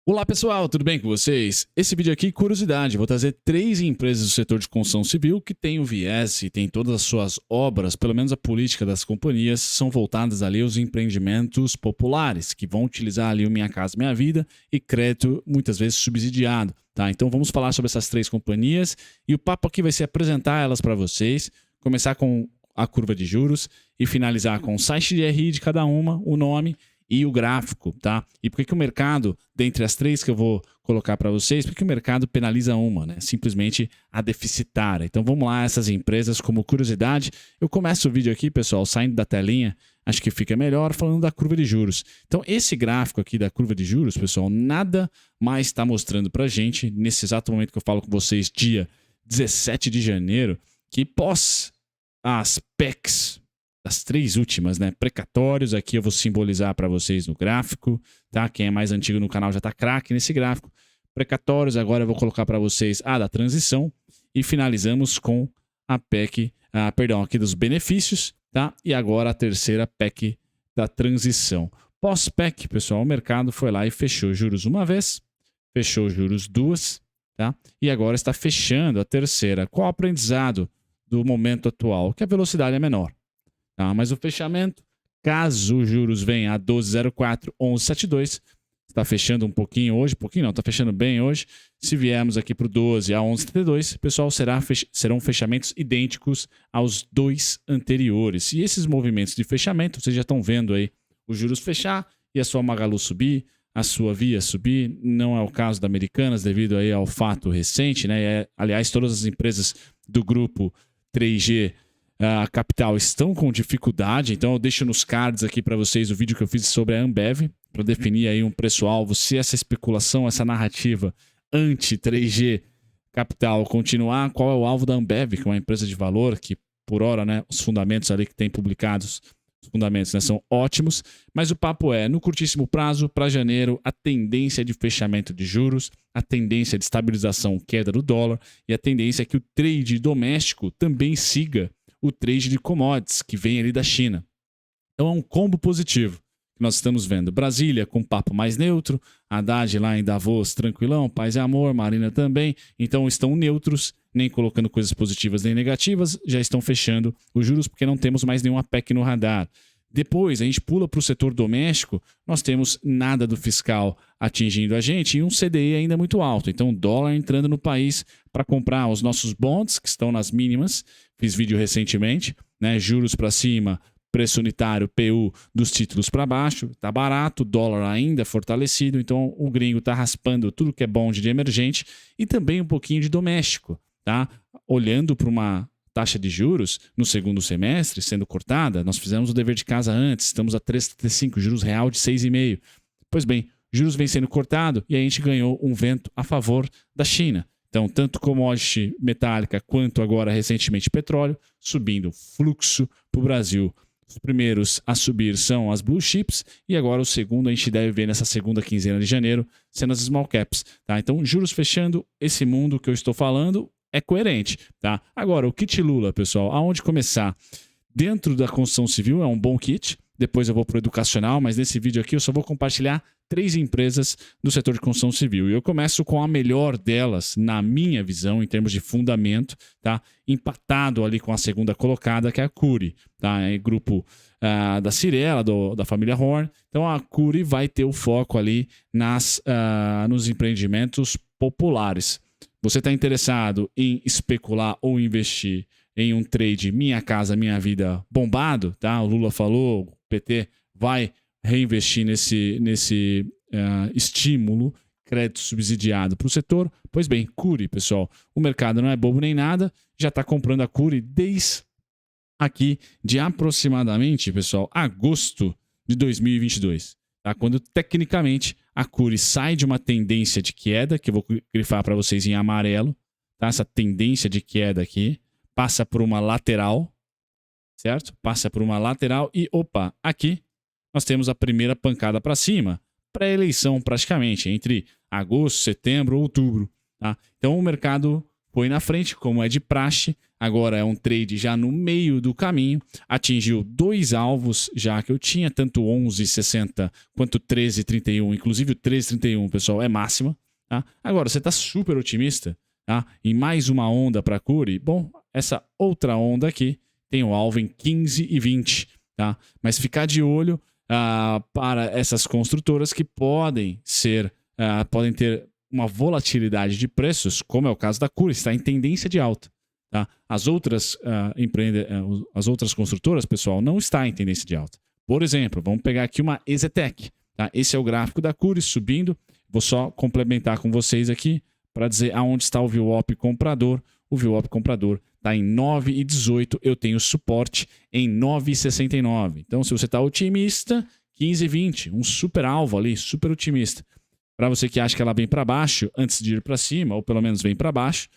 Olá pessoal, tudo bem com vocês? Esse vídeo aqui, curiosidade, vou trazer 3 empresas do setor de construção civil que têm o viés e têm todas as suas obras, pelo menos a política das companhias, são voltadas ali aos empreendimentos populares, que vão utilizar ali o Minha Casa Minha Vida e crédito muitas vezes subsidiado, tá? Então vamos falar sobre essas 3 companhias e o papo aqui vai ser apresentar elas para vocês, começar com a curva de juros e finalizar com o site de RI de cada uma, o nome e o gráfico, tá? E por que o mercado, dentre as 3 que eu vou colocar para vocês, por que o mercado penaliza uma, né? Simplesmente a deficitária. Então vamos lá, essas empresas como curiosidade. Eu começo o vídeo aqui, pessoal, saindo da telinha, acho que fica melhor, falando da curva de juros. Então esse gráfico aqui da curva de juros, pessoal, nada mais está mostrando para gente, nesse exato momento que eu falo com vocês, dia 17 de janeiro, que pós as PECs, as 3 últimas, né? Precatórios, aqui eu vou simbolizar para vocês no gráfico, tá? Quem é mais antigo no canal já tá craque nesse gráfico. Precatórios, agora eu vou colocar para vocês a da transição e finalizamos com a PEC, aqui dos benefícios, tá? E agora a terceira PEC da transição. Pós-PEC, pessoal, o mercado foi lá e fechou juros uma vez, fechou juros 2, tá? E agora está fechando a terceira. Qual o aprendizado do momento atual? Que a velocidade é menor. Tá, mas o fechamento, caso os juros venham a 12,04, 11,72, está fechando um pouquinho hoje, está fechando bem hoje. Se viermos aqui para o 12 a 11,72, pessoal, serão fechamentos idênticos aos 2 anteriores. E esses movimentos de fechamento, vocês já estão vendo aí os juros fechar e a sua Magalu subir, a sua Via subir. Não é o caso da Americanas, devido aí ao fato recente, né? Aliás, todas as empresas do grupo 3G a Capital estão com dificuldade, então eu deixo nos cards aqui para vocês o vídeo que eu fiz sobre a Ambev, para definir aí um preço-alvo, se essa especulação, essa narrativa anti-3G Capital continuar, qual é o alvo da Ambev, que é uma empresa de valor que, por hora, né, os fundamentos ali que tem publicados, os fundamentos, né, são ótimos, mas o papo é, no curtíssimo prazo, para janeiro, a tendência de fechamento de juros, a tendência de estabilização, queda do dólar, e a tendência é que o trade doméstico também siga o trade de commodities, que vem ali da China. Então é um combo positivo que nós estamos vendo. Brasília com papo mais neutro, Haddad lá em Davos tranquilão, paz e amor, Marina também. Então estão neutros, nem colocando coisas positivas nem negativas, já estão fechando os juros porque não temos mais nenhuma PEC no radar. Depois, a gente pula para o setor doméstico, nós temos nada do fiscal atingindo a gente e um CDI ainda muito alto. Então, o dólar entrando no país para comprar os nossos bonds, que estão nas mínimas. Fiz vídeo recentemente, né? Juros para cima, preço unitário, PU dos títulos para baixo. Está barato, dólar ainda fortalecido. Então, o gringo está raspando tudo que é bond de emergente e também um pouquinho de doméstico, tá? Olhando para uma taxa de juros no segundo semestre sendo cortada, nós fizemos o dever de casa antes, estamos a 3,75, juros real de 6,5. Pois bem, juros vem sendo cortado e a gente ganhou um vento a favor da China. Então, tanto commodity metálica quanto agora recentemente petróleo, subindo fluxo para o Brasil. Os primeiros a subir são as blue chips e agora o segundo a gente deve ver nessa segunda quinzena de janeiro sendo as small caps. Tá? Então, juros fechando, esse mundo que eu estou falando é coerente, tá? Agora, o kit Lula, pessoal, aonde começar? Dentro da construção civil é um bom kit, depois eu vou para o educacional, mas nesse vídeo aqui eu só vou compartilhar 3 empresas do setor de construção civil. E eu começo com a melhor delas, na minha visão, em termos de fundamento, tá? Empatado ali com a segunda colocada, que é a Cury, tá? É grupo da Cirela, da família Horn. Então a Cury vai ter o foco ali nos empreendimentos populares. Você está interessado em especular ou investir em um trade Minha Casa Minha Vida bombado, tá? O Lula falou, o PT vai reinvestir nesse estímulo, crédito subsidiado para o setor. Pois bem, Cury, pessoal, o mercado não é bobo nem nada, já está comprando a Cury desde aqui de aproximadamente, pessoal, agosto de 2022. Tá? Quando tecnicamente a Cury sai de uma tendência de queda, que eu vou grifar para vocês em amarelo, tá? Essa tendência de queda aqui, passa por uma lateral, certo? Passa por uma lateral e, opa, aqui nós temos a primeira pancada para cima, pré-eleição praticamente, entre agosto, setembro, outubro. Tá? Então o mercado foi na frente, como é de praxe, Agora é um trade já no meio do caminho. Atingiu 2 alvos já que eu tinha, tanto 11,60 quanto 13,31. Inclusive o 13,31, pessoal, é máxima. Tá? Agora, você está super otimista, tá? Em mais uma onda para a Cury? Bom, essa outra onda aqui tem o alvo em 15,20. Tá? Mas ficar de olho para essas construtoras que podem ter uma volatilidade de preços, como é o caso da Cury, está em tendência de alta. Tá? As outras construtoras, pessoal, não está em tendência de alta. Por exemplo, vamos pegar aqui uma EZTEC. Tá? Esse é o gráfico da Cury subindo. Vou só complementar com vocês aqui para dizer aonde está o VWAP comprador. O VWAP comprador está em 9,18. Eu tenho suporte em 9,69. Então, se você está otimista, 15,20. Um super alvo ali, super otimista. Para você que acha que ela vem para baixo, antes de ir para cima, ou pelo menos vem para baixo,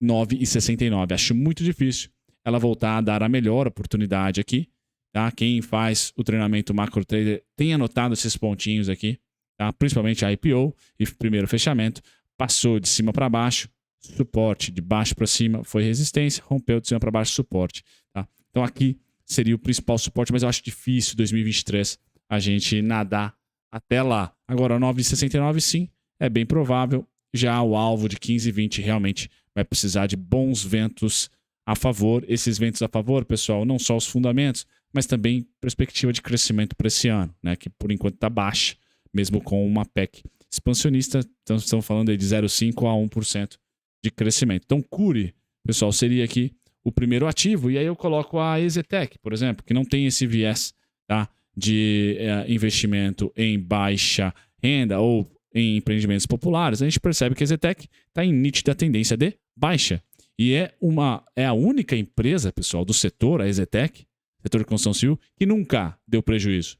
9,69. Acho muito difícil ela voltar a dar a melhor oportunidade aqui. Tá? Quem faz o treinamento macro trader tem anotado esses pontinhos aqui, tá? Principalmente a IPO e primeiro fechamento. Passou de cima para baixo, suporte, de baixo para cima foi resistência, rompeu de cima para baixo, suporte. Tá? Então aqui seria o principal suporte, mas eu acho difícil 2023 a gente nadar até lá. Agora 9,69 sim, é bem provável. Já o alvo de 15,20 realmente vai precisar de bons ventos a favor. Esses ventos a favor, pessoal, não só os fundamentos, mas também perspectiva de crescimento para esse ano, né, que por enquanto está baixa, mesmo com uma PEC expansionista. Então estamos falando aí de 0,5% a 1% de crescimento. Então Cury, pessoal, seria aqui o primeiro ativo. E aí eu coloco a EZTEC, por exemplo, que não tem esse viés, tá, de investimento em baixa renda ou em empreendimentos populares. A gente percebe que a EZTEC está em nítida tendência de baixa. E é a única empresa, pessoal, do setor, a EZTEC, setor de construção civil, que nunca deu prejuízo.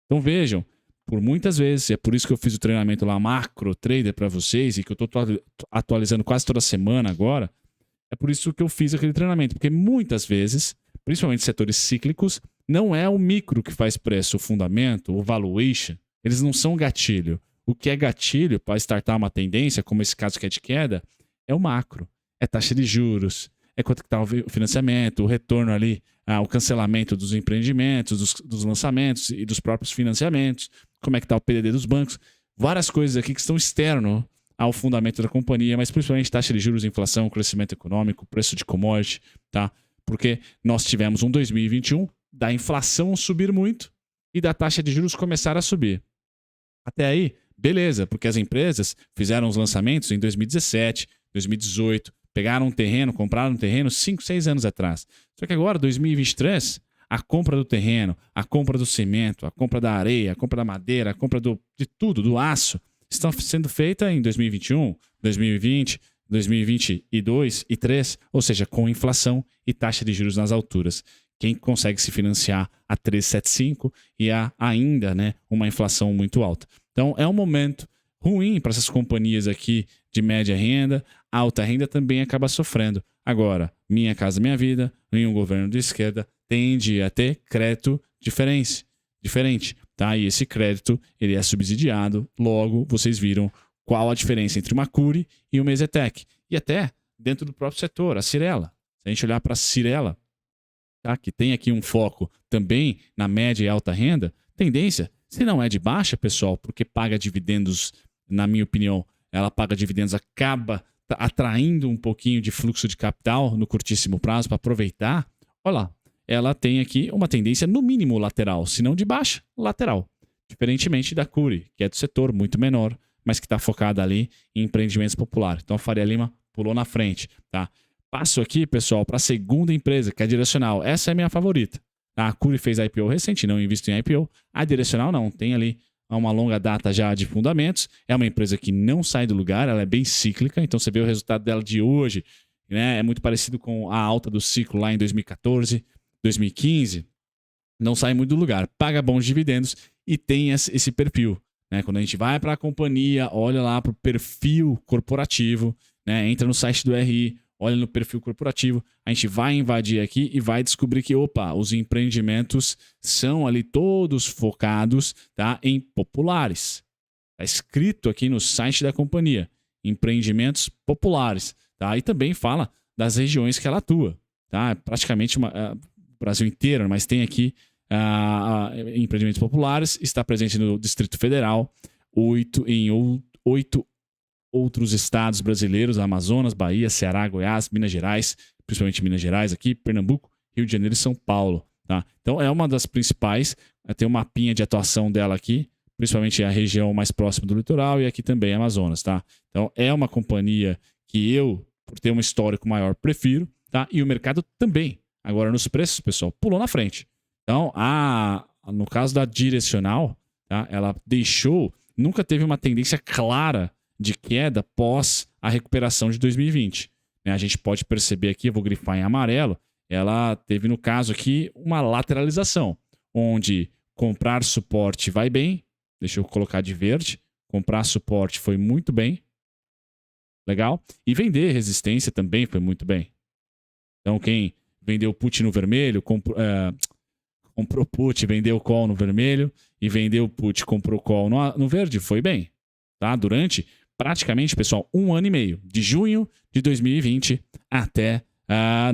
Então vejam, por muitas vezes, é por isso que eu fiz o treinamento lá macro trader para vocês e que eu estou atualizando quase toda semana agora, é por isso que eu fiz aquele treinamento, porque muitas vezes, principalmente setores cíclicos, não é o micro que faz preço, o fundamento, o valuation, eles não são gatilho. O que é gatilho para startar uma tendência, como esse caso que é de queda, é o macro, é taxa de juros, é quanto que está o financiamento, o retorno ali, o cancelamento dos empreendimentos, dos lançamentos e dos próprios financiamentos, como é que está o PDD dos bancos, várias coisas aqui que estão externo ao fundamento da companhia, mas principalmente taxa de juros, inflação, crescimento econômico, preço de commodity, tá? Porque nós tivemos um 2021 da inflação subir muito e da taxa de juros começar a subir. Até aí, beleza, porque as empresas fizeram os lançamentos em 2017, 2018, pegaram um terreno, compraram um terreno 5, 6 anos atrás. Só que agora, 2023, a compra do terreno, a compra do cimento, a compra da areia, a compra da madeira, a compra de tudo, do aço, estão sendo feitas em 2021, 2020, 2022 e 2023, ou seja, com inflação e taxa de juros nas alturas. Quem consegue se financiar a 3,75 e há ainda, né, uma inflação muito alta. Então é um momento ruim para essas companhias aqui de média renda. Alta renda também acaba sofrendo. Agora, Minha Casa Minha Vida, em um governo de esquerda, tende a ter crédito diferente, tá? E esse crédito ele é subsidiado. Logo, vocês viram qual a diferença entre uma Cury e uma EZTEC. E até dentro do próprio setor, a Cyrela. Se a gente olhar para a Cyrela, tá? Que tem aqui um foco também na média e alta renda, tendência, se não é de baixa, pessoal, porque paga dividendos, na minha opinião, ela paga dividendos, acaba atraindo um pouquinho de fluxo de capital no curtíssimo prazo para aproveitar. Olha lá, ela tem aqui uma tendência no mínimo lateral, se não de baixa, lateral. Diferentemente da Cury, que é do setor muito menor, mas que está focada ali em empreendimentos populares. Então a Faria Lima pulou na frente, tá? Passo aqui, pessoal, para a segunda empresa, que é a Direcional. Essa é a minha favorita. Tá? A Cury fez a IPO recente, não invisto em IPO. A Direcional não, tem ali uma longa data já de fundamentos. É uma empresa que não sai do lugar, ela é bem cíclica. Então você vê o resultado dela de hoje, né? É muito parecido com a alta do ciclo lá em 2014, 2015. Não sai muito do lugar, paga bons dividendos e tem esse perfil. Né? Quando a gente vai para a companhia, olha lá para o perfil corporativo, né? Entra no site do RI, olha no perfil corporativo, a gente vai invadir aqui e vai descobrir que, opa, os empreendimentos são ali todos focados, tá, em populares. Está escrito aqui no site da companhia, empreendimentos populares. Tá? E também fala das regiões que ela atua. tá? Praticamente o Brasil inteiro, mas tem aqui empreendimentos populares, está presente no Distrito Federal, em 8 outros estados brasileiros, Amazonas, Bahia, Ceará, Goiás, Minas Gerais, principalmente Minas Gerais aqui, Pernambuco, Rio de Janeiro e São Paulo. Tá? Então é uma das principais, tem um mapinha de atuação dela aqui, principalmente a região mais próxima do litoral e aqui também Amazonas. Tá? Então é uma companhia que eu, por ter um histórico maior, prefiro, tá? E o mercado também. Agora nos preços, pessoal, pulou na frente. Então, no caso da Direcional, tá? Ela nunca teve uma tendência clara de queda pós a recuperação de 2020. Né? A gente pode perceber aqui, eu vou grifar em amarelo, ela teve, no caso aqui, uma lateralização, onde comprar suporte vai bem, deixa eu colocar de verde, comprar suporte foi muito bem, legal, e vender resistência também foi muito bem. Então, quem vendeu put no vermelho, comprou put, vendeu call no vermelho, e vendeu put, comprou call no verde, foi bem. Tá? Durante praticamente, pessoal, 1 ano e meio, de junho de 2020 até,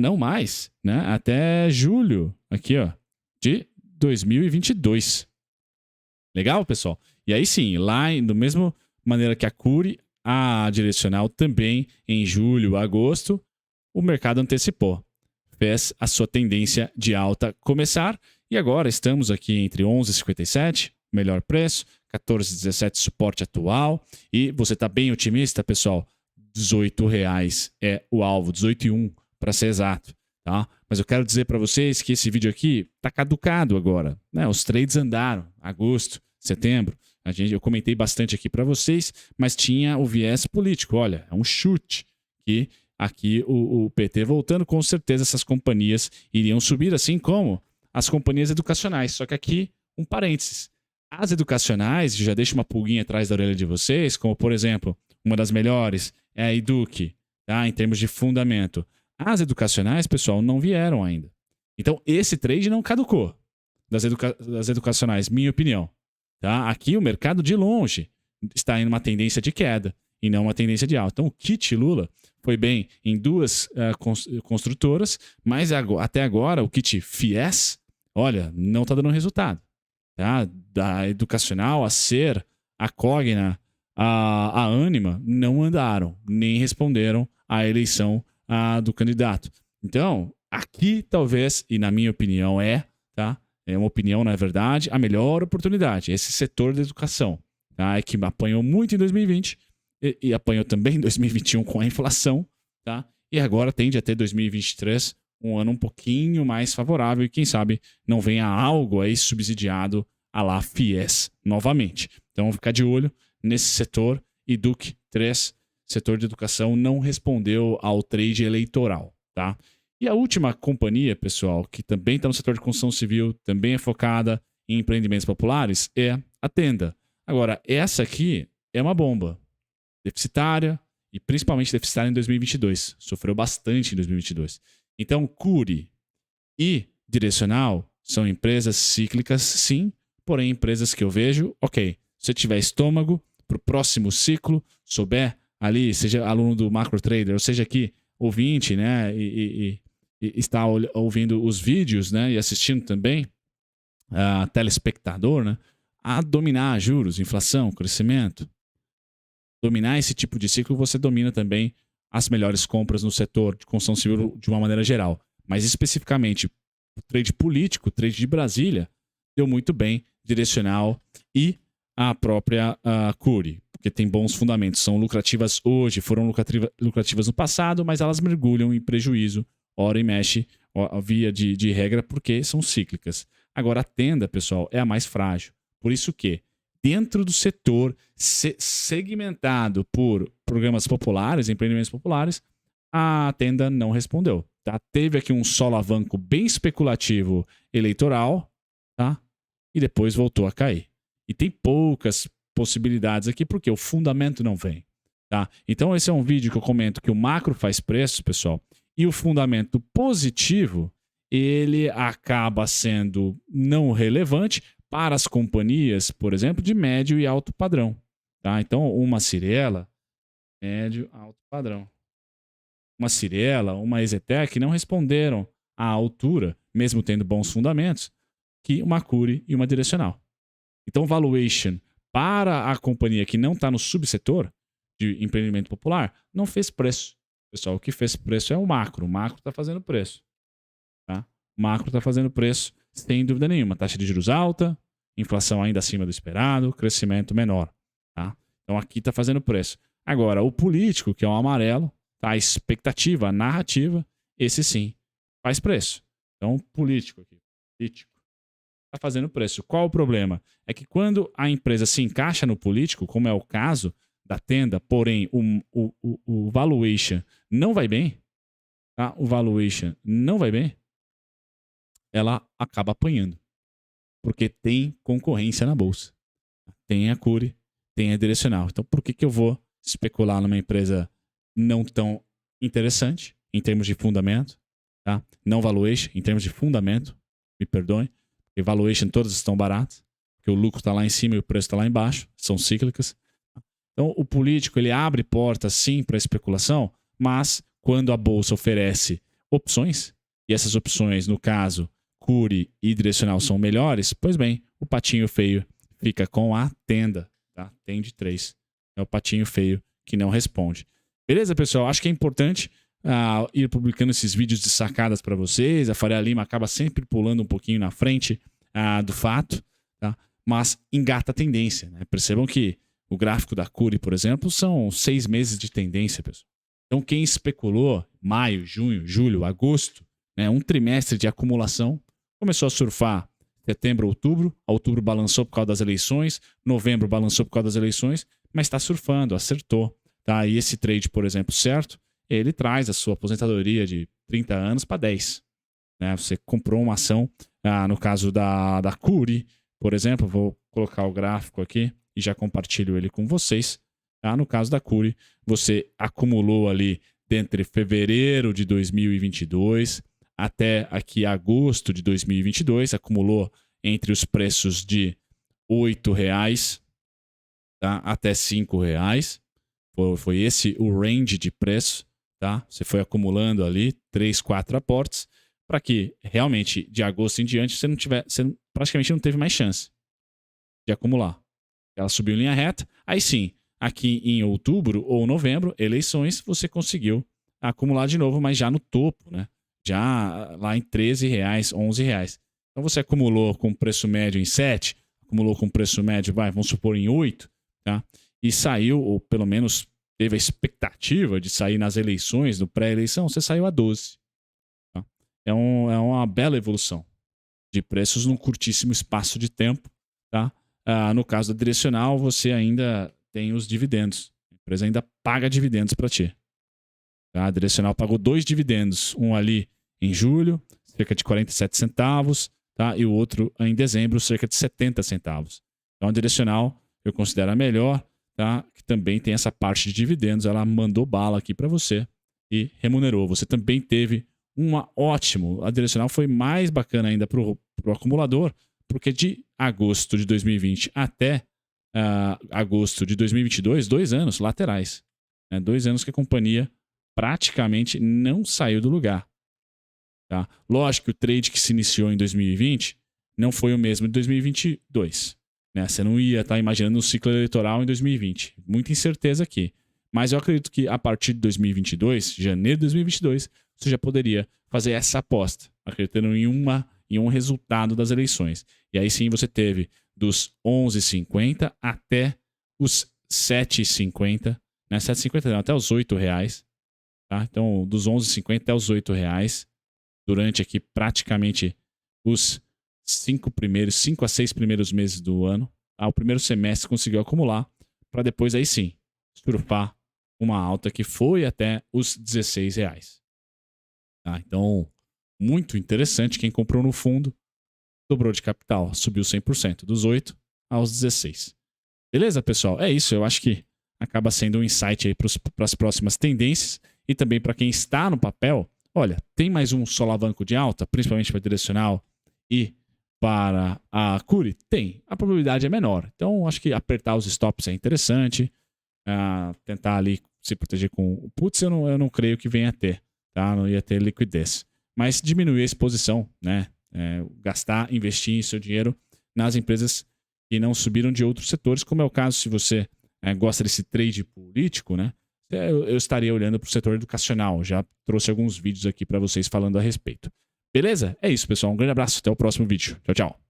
não mais, né? Até julho, aqui, ó, de 2022. Legal, pessoal? E aí sim, lá, da mesma maneira que a Cury, a Direcional também, em julho, agosto, o mercado antecipou. Fez a sua tendência de alta começar, e agora estamos aqui entre 11,57, melhor preço, 14,17 suporte atual, e você está bem otimista, pessoal? R$18 é o alvo, 18,1 para ser exato, tá? Mas eu quero dizer para vocês que esse vídeo aqui está caducado agora, né? Os trades andaram, agosto, setembro, eu comentei bastante aqui para vocês, mas tinha o viés político, olha, é um chute que aqui o PT voltando, com certeza essas companhias iriam subir, assim como as companhias educacionais, só que aqui um parênteses. As educacionais, já deixo uma pulguinha atrás da orelha de vocês, como por exemplo, uma das melhores é a Eduque, tá? Em termos de fundamento. As educacionais, pessoal, não vieram ainda. Então, esse trade não caducou das educacionais, minha opinião. Tá? Aqui o mercado de longe está em uma tendência de queda e não uma tendência de alta. Então, o kit Lula foi bem em duas construtoras, mas até agora o kit FIES, olha, não está dando resultado. Tá? Da Educacional, a Ser, a Cogna, a Ânima não andaram, nem responderam à eleição do candidato. Então, aqui talvez, e na minha opinião tá? É uma opinião, na verdade, a melhor oportunidade. Esse setor da educação, tá? É que apanhou muito em 2020 e apanhou também em 2021 com a inflação, tá? E agora tende a ter 2023 um ano um pouquinho mais favorável e quem sabe não venha algo aí subsidiado a lá FIES novamente. Então, vamos ficar de olho nesse setor. Educ 3, setor de educação, não respondeu ao trade eleitoral, tá? E a última companhia, pessoal, que também está no setor de construção civil, também é focada em empreendimentos populares, é a Tenda. Agora, essa aqui é uma bomba. Deficitária e principalmente deficitária em 2022. Sofreu bastante em 2022. Então, Cury e Direcional são empresas cíclicas, sim, porém empresas que eu vejo, ok, se você tiver estômago para o próximo ciclo, souber ali, seja aluno do Macro Trader, ou seja aqui, ouvinte, né, e está ouvindo os vídeos, né, e assistindo também, telespectador, né, a dominar juros, inflação, crescimento. Dominar esse tipo de ciclo, você domina também as melhores compras no setor de construção civil de uma maneira geral. Mas especificamente, o trade político, o trade de Brasília, deu muito bem, Direcional e a própria Cury, porque tem bons fundamentos. São lucrativas hoje, foram lucrativas no passado, mas elas mergulham em prejuízo, hora e mexe, via de regra, porque são cíclicas. Agora, a Tenda, pessoal, é a mais frágil. Por isso que, dentro do setor segmentado por programas populares, empreendimentos populares, a Tenda não respondeu. Tá? Teve aqui um solavanco bem especulativo eleitoral, tá? E depois voltou a cair. E tem poucas possibilidades aqui, porque o fundamento não vem. Tá? Então, esse é um vídeo que eu comento que o macro faz preço, pessoal, e o fundamento positivo, ele acaba sendo não relevante para as companhias, por exemplo, de médio e alto padrão. Tá? Então, uma Cyrela, médio, alto padrão. uma Cyrela, uma Exetec não responderam à altura, mesmo tendo bons fundamentos, que uma Cury e uma Direcional. Então, valuation para a companhia que não está no subsetor de empreendimento popular não fez preço. Pessoal, o que fez preço é o macro. O macro está fazendo preço. Tá? O macro está fazendo preço sem dúvida nenhuma. Taxa de juros alta, inflação ainda acima do esperado, crescimento menor. Tá? Então, aqui está fazendo preço. Agora, o político, que é o amarelo, tá? A expectativa, a narrativa, esse sim faz preço. Então, político aqui. Político. Está fazendo preço. Qual o problema? É que quando a empresa se encaixa no político, como é o caso da Tenda, porém o valuation não vai bem, tá? O valuation não vai bem, ela acaba apanhando. Porque tem concorrência na bolsa. Tem a Cury, tem a Direcional. Então, por que eu vou especular numa empresa não tão interessante em termos de fundamento? Tá? Não valuation, em termos de fundamento, me perdoem. Porque valuation todas estão baratas, porque o lucro está lá em cima e o preço está lá embaixo, são cíclicas. Então, o político ele abre portas sim para especulação, mas quando a bolsa oferece opções, e essas opções, no caso, Cury e Direcional são melhores, pois bem, o patinho feio fica com a Tenda, tá? Tem de 3. É o patinho feio que não responde. Beleza, pessoal? Acho que é importante ir publicando esses vídeos de sacadas para vocês. A Faria Lima acaba sempre pulando um pouquinho na frente do fato, tá? Mas engata a tendência. Né? Percebam que o gráfico da Cury, por exemplo, são 6 meses de tendência, pessoal. Então, quem especulou maio, junho, julho, agosto, né, um trimestre de acumulação, começou a surfar setembro, outubro. Outubro balançou por causa das eleições, novembro balançou por causa das eleições, mas está surfando, acertou. Tá? E esse trade, por exemplo, certo, ele traz a sua aposentadoria de 30 anos para 10. Né? Você comprou uma ação, no caso da Cury, por exemplo, vou colocar o gráfico aqui e já compartilho ele com vocês. Tá? No caso da Cury, você acumulou ali dentre fevereiro de 2022 até aqui agosto de 2022, acumulou entre os preços de R$ 8,00, tá? Até R$ 5,00. Foi esse o range de preço. Tá? Você foi acumulando ali 3, 4 aportes para que realmente de agosto em diante você praticamente não teve mais chance de acumular. Ela subiu em linha reta. Aí sim, aqui em outubro ou novembro, eleições, você conseguiu acumular de novo, mas já no topo, né? Já lá em R$13, R$11. Então você acumulou com preço médio em 7, acumulou com preço médio, vamos supor, em 8, tá? E saiu, ou pelo menos teve a expectativa de sair nas eleições, no pré-eleição, você saiu a 12. Tá? É uma bela evolução de preços num curtíssimo espaço de tempo. Tá? No caso da Direcional, você ainda tem os dividendos. A empresa ainda paga dividendos para ti. Tá? A Direcional pagou 2 dividendos, um ali em julho, cerca de 47 centavos, tá? E o outro em dezembro, cerca de 70 centavos. Então a Direcional eu considero a melhor, tá? Que também tem essa parte de dividendos, ela mandou bala aqui para você e remunerou. Você também teve a Direcional foi mais bacana ainda para o acumulador, porque de agosto de 2020 até agosto de 2022, 2 anos laterais. Né? 2 anos que a companhia praticamente não saiu do lugar. Tá? Lógico que o trade que se iniciou em 2020 não foi o mesmo de 2022. Né? Você não ia estar imaginando um ciclo eleitoral em 2020. Muita incerteza aqui. Mas eu acredito que a partir de 2022, janeiro de 2022, você já poderia fazer essa aposta, acreditando em um resultado das eleições. E aí sim você teve dos 11,50 até os 7,50, né? 7,50 não, até os R$8. Tá? Então, dos 11,50 até os R$8, durante aqui praticamente os 5 a 6 primeiros meses do ano. Tá? O primeiro semestre conseguiu acumular, para depois aí sim surfar uma alta que foi até os R$16. Tá? Então, muito interessante. Quem comprou no fundo dobrou de capital, subiu 100%, dos 8 aos 16. Beleza, pessoal? É isso. Eu acho que acaba sendo um insight aí para as próximas tendências e também para quem está no papel. Olha, tem mais um solavanco de alta, principalmente para a Direcional e para a Cury? Tem. A probabilidade é menor. Então, acho que apertar os stops é interessante. Tentar ali se proteger com o puts, eu não creio que venha a ter, tá? Não ia ter liquidez. Mas diminuir a exposição, né? Gastar, investir seu dinheiro nas empresas que não subiram de outros setores, como é o caso se você gosta desse trade político, né? Eu estaria olhando para o setor educacional. Já trouxe alguns vídeos aqui para vocês falando a respeito. Beleza? É isso, pessoal. Um grande abraço. Até o próximo vídeo. Tchau, tchau.